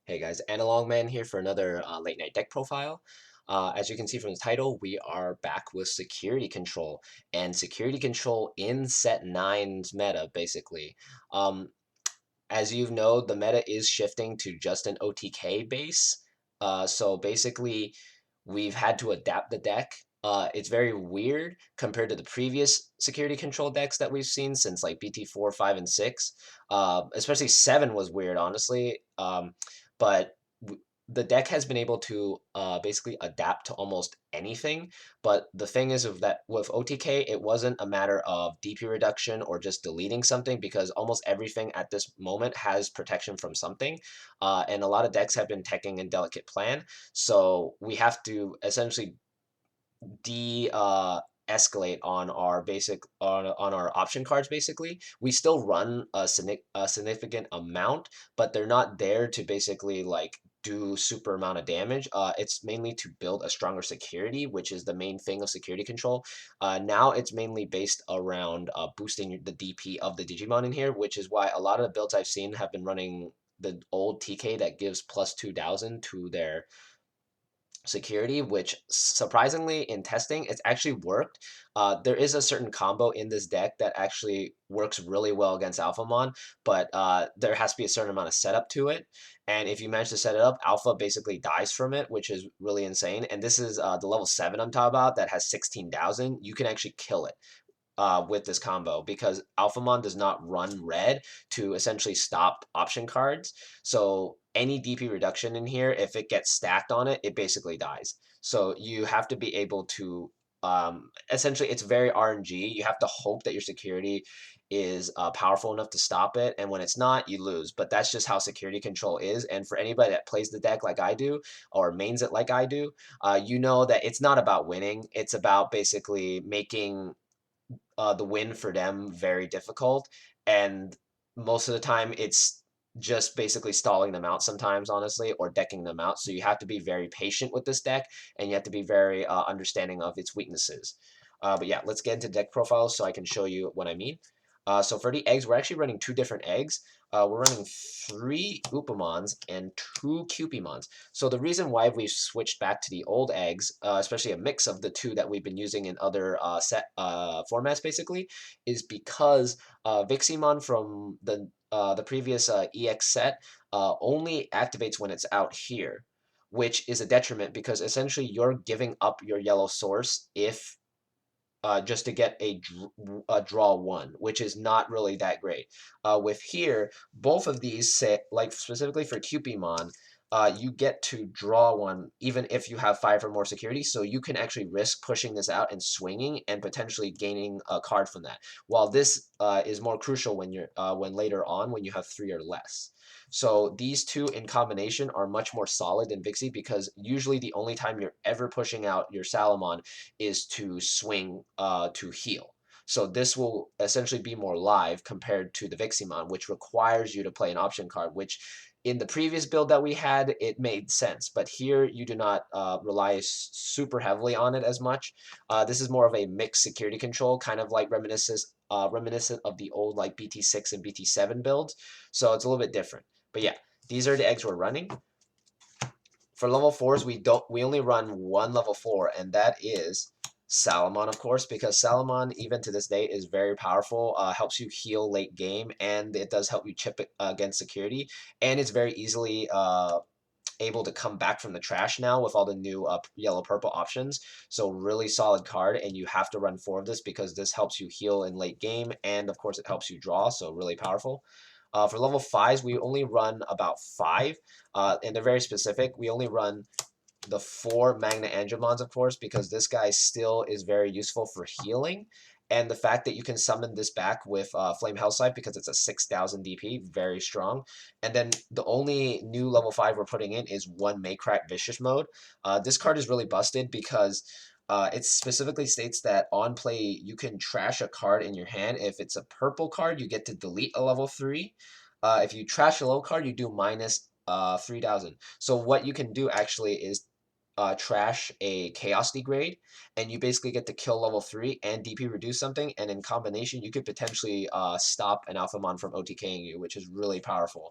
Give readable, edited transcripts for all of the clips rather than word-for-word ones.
Hey guys, Analog Man here for another late night deck profile. As you can see from the title, we are back with security control and security control in set nine's meta, basically. Um, as you know, the meta is shifting to just an OTK base. So basically, we've had to adapt the deck. It's very weird compared to the previous security control decks that we've seen since like BT4, 5, and 6. Especially 7 was weird, honestly. But the deck has been able to basically adapt to almost anything. But the thing is of that with OTK, it wasn't a matter of DP reduction or just deleting something because almost everything at this moment has protection from something. And a lot of decks have been teching in Delicate Plan. So we have to essentially de escalate on our on our option cards. Basically, we still run a significant amount, but they're not there to basically like do super amount of damage. It's mainly to build a stronger security, which is the main thing of security control. Now it's mainly based around boosting the DP of the Digimon in here, which is why a lot of the builds I've seen have been running the old TK that gives plus 2,000 to their security, which surprisingly in testing, it's actually worked. There is a certain combo in this deck that actually works really well against Alphamon, but there has to be a certain amount of setup to it. And if you manage to set it up, Alpha basically dies from it, which is really insane. And this is the level 7 I'm talking about that has 16,000. You can actually kill it with this combo because Alphamon does not run red to essentially stop option cards. So any DP reduction in here, if it gets stacked on it, it basically dies. So you have to be able to essentially it's very RNG. You have to hope that your security is powerful enough to stop it, and when it's not, you lose. But that's just how security control is. And for anybody that plays the deck like I do or mains it like I do, you know that it's not about winning. It's about basically making the win for them very difficult. And most of the time, it's just basically stalling them out sometimes, honestly, or decking them out. So you have to be very patient with this deck, and you have to be very understanding of its weaknesses. But yeah, let's get into deck profiles so I can show you what I mean. So for the eggs, we're actually running two different eggs. We're running 3 Upamons and 2 Cupimons. So the reason why we've switched back to the old eggs, especially a mix of the two that we've been using in other set formats, basically, is because Viximon from the previous EX set only activates when it's out here, which is a detriment because essentially you're giving up your yellow source if just to get a draw one, which is not really that great. With here, both of these, say, like specifically for Cupimon, you get to draw one even if you have 5 or more security, so you can actually risk pushing this out and swinging and potentially gaining a card from that. While this is more crucial when later on when you have 3 or less. So these two in combination are much more solid than Vixie because usually the only time you're ever pushing out your Salamon is to swing to heal. So this will essentially be more live compared to the Viximon, which requires you to play an option card, which in the previous build that we had, it made sense. But here you do not rely super heavily on it as much. This is more of a mixed security control, kind of like reminiscent of the old like BT6 and BT7 builds. So it's a little bit different. But yeah, these are the eggs we're running. For level 4s, we only run one level 4, and that is Salamon, of course, because Salamon, even to this day, is very powerful, helps you heal late game, and it does help you chip it against security, and it's very easily able to come back from the trash now with all the new yellow-purple options. So really solid card, and you have to run 4 of this because this helps you heal in late game, and of course it helps you draw, so really powerful. For level 5s, we only run about 5, and they're very specific. We only run the 4 Magna Angemons, of course, because this guy still is very useful for healing. And the fact that you can summon this back with Flame Hellscythe because it's a 6,000 DP, very strong. And then the only new level 5 we're putting in is 1 Maycrack Vicious Mode. This card is really busted because it specifically states that on play you can trash a card in your hand. If it's a purple card, you get to delete a level 3. If you trash a low card, you do minus 3,000. So what you can do actually is trash a Chaos Degrade, and you basically get to kill level 3 and DP reduce something, and in combination, you could potentially stop an Alphamon from OTKing you, which is really powerful.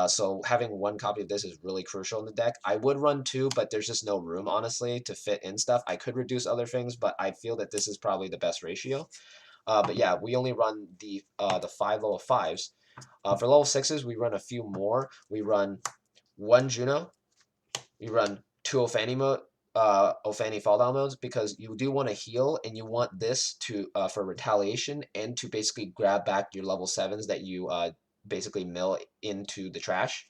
So having one copy of this is really crucial in the deck. I would run two, but there's just no room, honestly, to fit in stuff. I could reduce other things, but I feel that this is probably the best ratio. But yeah, we only run the 5 level 5s. For level 6s, we run a few more. We run one Juno, we run two Ofani fall down modes because you do want to heal and you want this to for retaliation and to basically grab back your level 7s that you basically mill into the trash.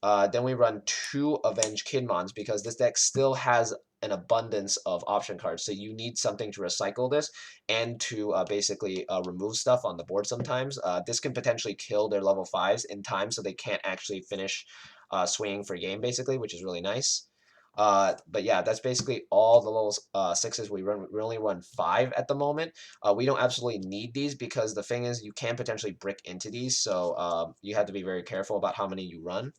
Then we run two Avenge Kidmons because this deck still has an abundance of option cards. So you need something to recycle this and to basically remove stuff on the board sometimes. This can potentially kill their level 5s in time so they can't actually finish swinging for game, basically, which is really nice. But yeah, that's basically all the level 6s we run. We only run 5 at the moment. We don't absolutely need these because the thing is you can potentially brick into these. So you have to be very careful about how many you run.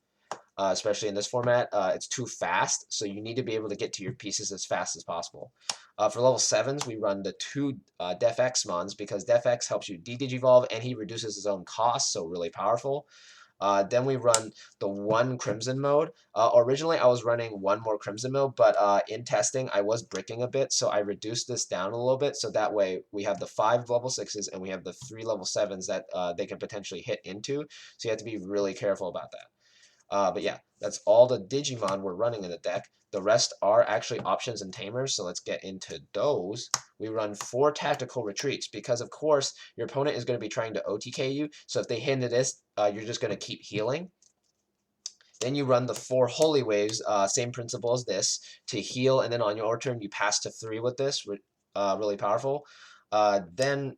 Especially in this format, it's too fast, so you need to be able to get to your pieces as fast as possible. For level 7s, we run the two Def X Mons because Def X helps you de-digivolve and he reduces his own cost, so really powerful. Then we run the one Crimson mode. Originally, I was running one more Crimson mode, but in testing, I was bricking a bit, so I reduced this down a little bit, so that way we have the 5 level 6s and we have the 3 level 7s that they can potentially hit into, so you have to be really careful about that. But yeah, that's all the Digimon we're running in the deck. The rest are actually options and tamers, so let's get into those. We run 4 tactical retreats because, of course, your opponent is going to be trying to OTK you. So if they hit into this, you're just going to keep healing. Then you run the 4 Holy Waves, same principle as this, to heal, and then on your turn you pass to 3 with this, really powerful. Then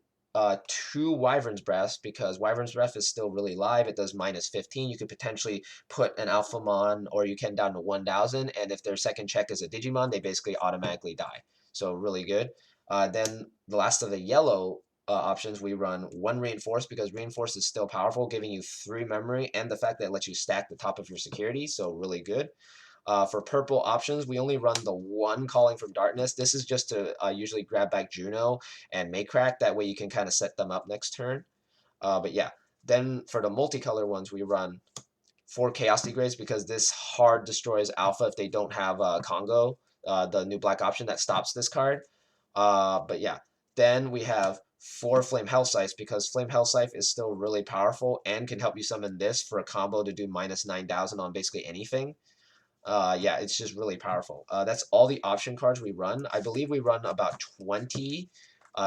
2 Wyvern's Breath, because Wyvern's Breath is still really live. It does -15. You could potentially put an Alphamon, or you can down to 1,000, and if their second check is a Digimon, they basically automatically die. So really good. Then the last of the yellow options, we run 1 Reinforce because Reinforce is still powerful, giving you 3 memory and the fact that it lets you stack the top of your security, so really good. For purple options, we only run the 1 Calling from Darkness. This is just to usually grab back Juno and Maycrack. That way you can kind of set them up next turn. But yeah, then for the multicolor ones, we run 4 Chaos Degrades because this hard destroys Alpha if they don't have Congo, the new black option that stops this card. But yeah, then we have 4 Flame Hellscythe because Flame Hellscythe is still really powerful and can help you summon this for a combo to do -9,000 on basically anything. Yeah, it's just really powerful. That's all the option cards we run. I believe we run about 20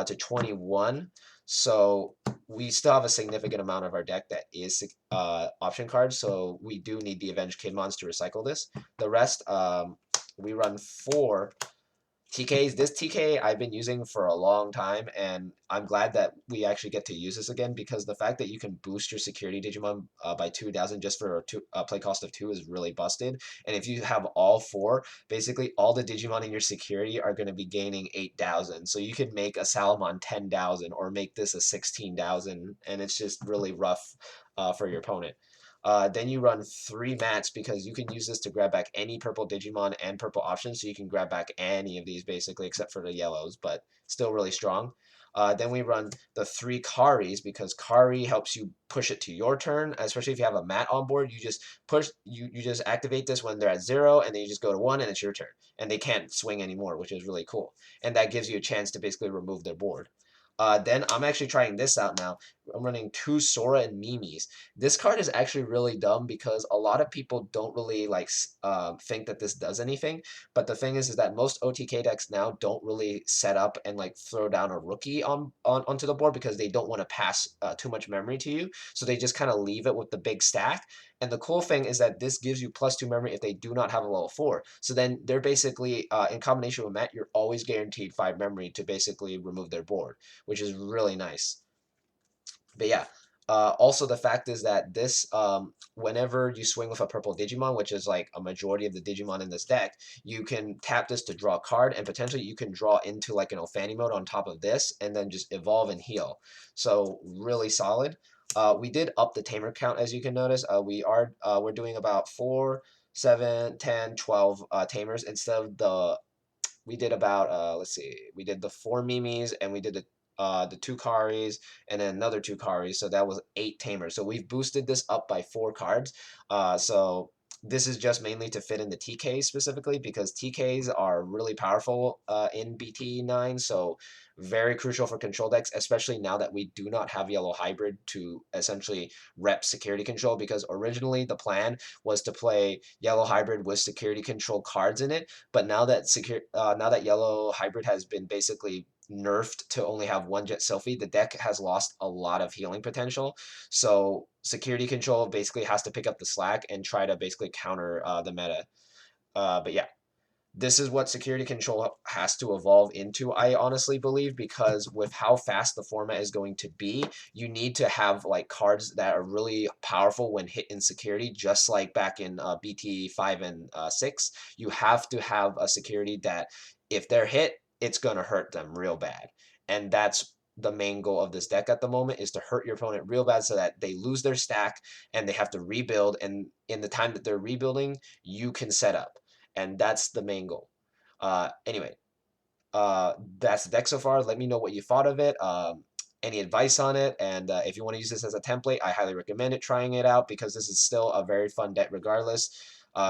to 21. So we still have a significant amount of our deck that is option cards. So we do need the Avenged Kidmons to recycle this. The rest, we run 4 TKs. This TK I've been using for a long time, and I'm glad that we actually get to use this again because the fact that you can boost your security Digimon by 2,000 just for a play cost of 2 is really busted. And if you have all 4, basically all the Digimon in your security are going to be gaining 8,000. So you could make a Salamon 10,000 or make this a 16,000, and it's just really rough for your opponent. Then you run 3 mats because you can use this to grab back any purple Digimon and purple options, so you can grab back any of these basically except for the yellows, but still really strong. Then we run the 3 Karis because Kari helps you push it to your turn, especially if you have a mat on board. You just you just activate this when they're at 0, and then you just go to 1, and it's your turn, and they can't swing anymore, which is really cool. And that gives you a chance to basically remove their board. Then I'm actually trying this out now. I'm running 2 Sora and Mimis. This card is actually really dumb because a lot of people don't really like think that this does anything. But the thing is that most OTK decks now don't really set up and like throw down a rookie onto the board because they don't want to pass too much memory to you. So they just kind of leave it with the big stack. And the cool thing is that this gives you +2 memory if they do not have a level 4. So then they're basically, in combination with Matt, you're always guaranteed 5 memory to basically remove their board, which is really nice. But yeah, also the fact is that this, whenever you swing with a purple Digimon, which is like a majority of the Digimon in this deck, you can tap this to draw a card, and potentially you can draw into like an Ophanny mode on top of this, and then just evolve and heal. So really solid. We did up the tamer count, as you can notice. We're doing about 4, 7, 10, 12 tamers instead of the we did about let's see, we did the 4 Mimis and we did the the two Karis, and then another two Karis. So that was 8 Tamers. So we've boosted this up by 4 cards. So this is just mainly to fit in the TKs specifically because TKs are really powerful in BT9. So very crucial for control decks, especially now that we do not have yellow hybrid to essentially rep security control, because originally the plan was to play yellow hybrid with security control cards in it, but now that yellow hybrid has been basically nerfed to only have one Jet Selfie, the deck has lost a lot of healing potential. So security control basically has to pick up the slack and try to basically counter the meta. But yeah, this is what security control has to evolve into, I honestly believe, because with how fast the format is going to be, you need to have like cards that are really powerful when hit in security, just like back in BT5 and 6. You have to have a security that if they're hit, it's going to hurt them real bad. And that's the main goal of this deck at the moment, is to hurt your opponent real bad so that they lose their stack and they have to rebuild. And in the time that they're rebuilding, you can set up, and that's the main goal. Anyway, that's the deck so far. Let me know what you thought of it. Any advice on it, and if you want to use this as a template, I highly recommend it, trying it out, because this is still a very fun deck regardless.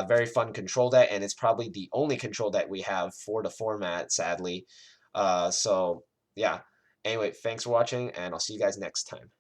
Very fun control deck, and it's probably the only control deck we have for the format, sadly. So yeah. Anyway, thanks for watching, and I'll see you guys next time.